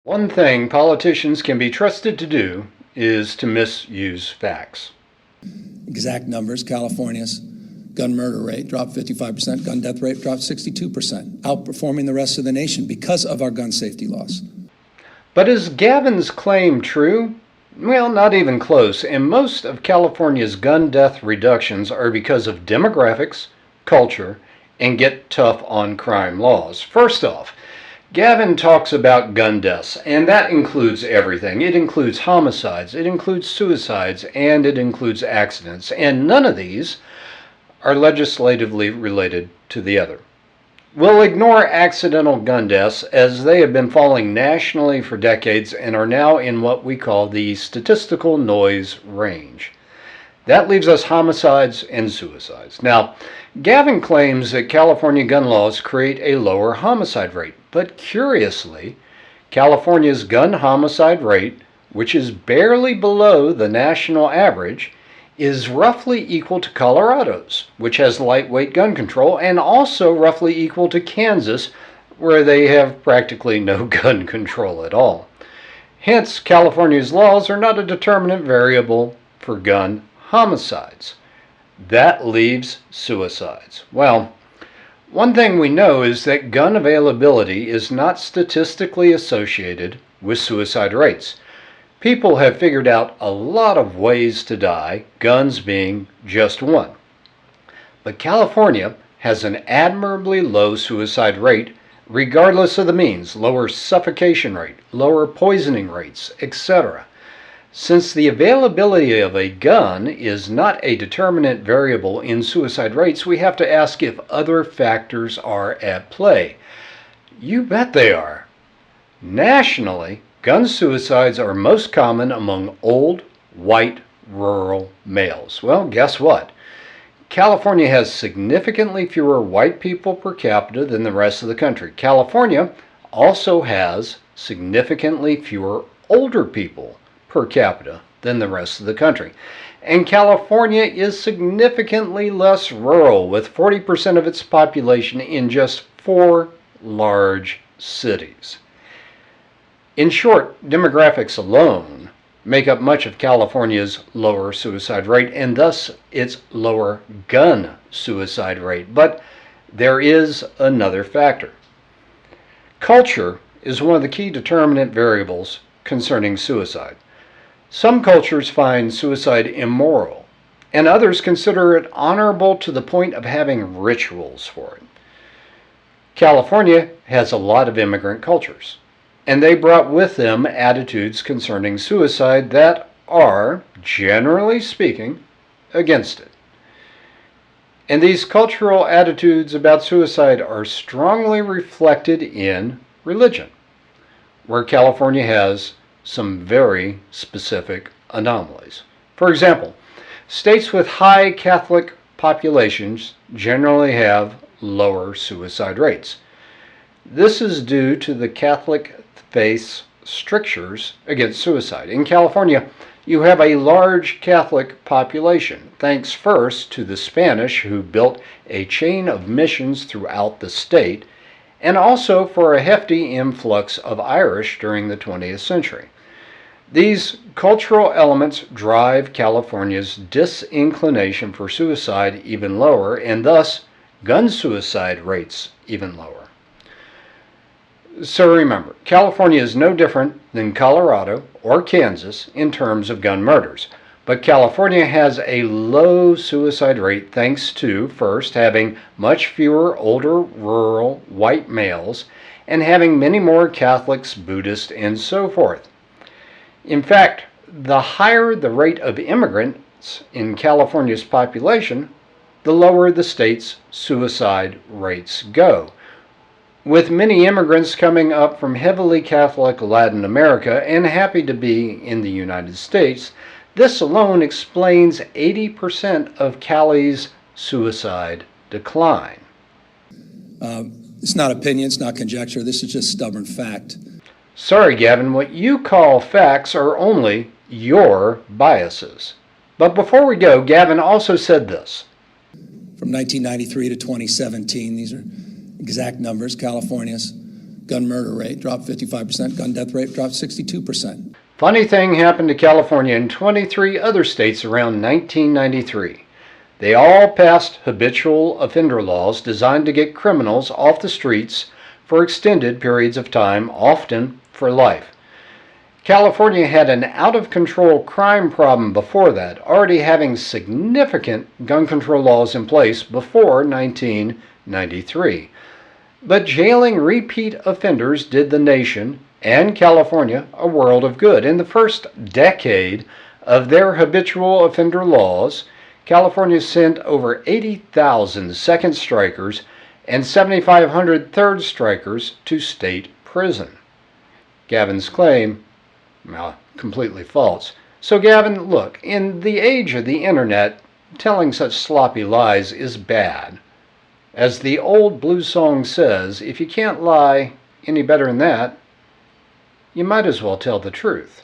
One thing politicians can be trusted to do is to misuse facts. Exact numbers: California's gun murder rate dropped 55%, gun death rate dropped 62%, outperforming the rest of the nation because of our gun safety laws. But is Gavin's claim true? Well, not even close, and most of California's gun death reductions are because of demographics, culture, and get tough on crime laws. First off, Gavin talks about gun deaths, and that includes everything. It includes homicides, it includes suicides, and it includes accidents, and none of these are legislatively related to the other. We'll ignore accidental gun deaths as they have been falling nationally for decades and are now in what we call the statistical noise range. That leaves us homicides and suicides. Now, Gavin claims that California gun laws create a lower homicide rate, but curiously, California's gun homicide rate, which is barely below the national average, is roughly equal to Colorado's, which has lightweight gun control, and also roughly equal to Kansas, where they have practically no gun control at all. Hence, California's laws are not a determinant variable for gun homicides. That leaves suicides. Well, one thing we know is that gun availability is not statistically associated with suicide rates. People have figured out a lot of ways to die, guns being just one. But California has an admirably low suicide rate regardless of the means: lower suffocation rate, lower poisoning rates, etc. Since the availability of a gun is not a determinant variable in suicide rates, we have to ask if other factors are at play. You bet they are. Nationally, gun suicides are most common among old, white, rural males. Well, guess what? California has significantly fewer white people per capita than the rest of the country. California also has significantly fewer older people per capita than the rest of the country. And California is significantly less rural, with 40% of its population in just 4 large cities. In short, demographics alone make up much of California's lower suicide rate and thus its lower gun suicide rate. But there is another factor. Culture is one of the key determinant variables concerning suicide. Some cultures find suicide immoral, and others consider it honorable to the point of having rituals for it. California has a lot of immigrant cultures, and they brought with them attitudes concerning suicide that are, generally speaking, against it. And these cultural attitudes about suicide are strongly reflected in religion, where California has some very specific anomalies. For example, states with high Catholic populations generally have lower suicide rates. This is due to the Catholic faith's strictures against suicide. In California, you have a large Catholic population, thanks first to the Spanish, who built a chain of missions throughout the state, and also for a hefty influx of Irish during the 20th century. These cultural elements drive California's disinclination for suicide even lower, and thus gun suicide rates even lower. So remember, California is no different than Colorado or Kansas in terms of gun murders. But California has a low suicide rate thanks to, first, having much fewer older rural white males and having many more Catholics, Buddhists, and so forth. In fact, the higher the rate of immigrants in California's population, the lower the state's suicide rates go, with many immigrants coming up from heavily Catholic Latin America and happy to be in the United States. This alone explains 80% of Cali's suicide decline. It's not opinion, it's not conjecture, this is just stubborn fact. Sorry, Gavin, what you call facts are only your biases. But before we go, Gavin also said this. From 1993 to 2017, these are exact numbers: California's gun murder rate dropped 55%, gun death rate dropped 62%. Funny thing happened to California and 23 other states around 1993. They all passed habitual offender laws designed to get criminals off the streets for extended periods of time, often for life. California had an out-of-control crime problem before that, already having significant gun control laws in place before 1993. But jailing repeat offenders did the nation and California a world of good. In the first decade of their habitual offender laws, California sent over 80,000 second strikers and 7,500 third strikers to state prison. Gavin's claim, well, completely false. So Gavin, look, in the age of the internet, telling such sloppy lies is bad. As the old blues song says, if you can't lie any better than that, you might as well tell the truth.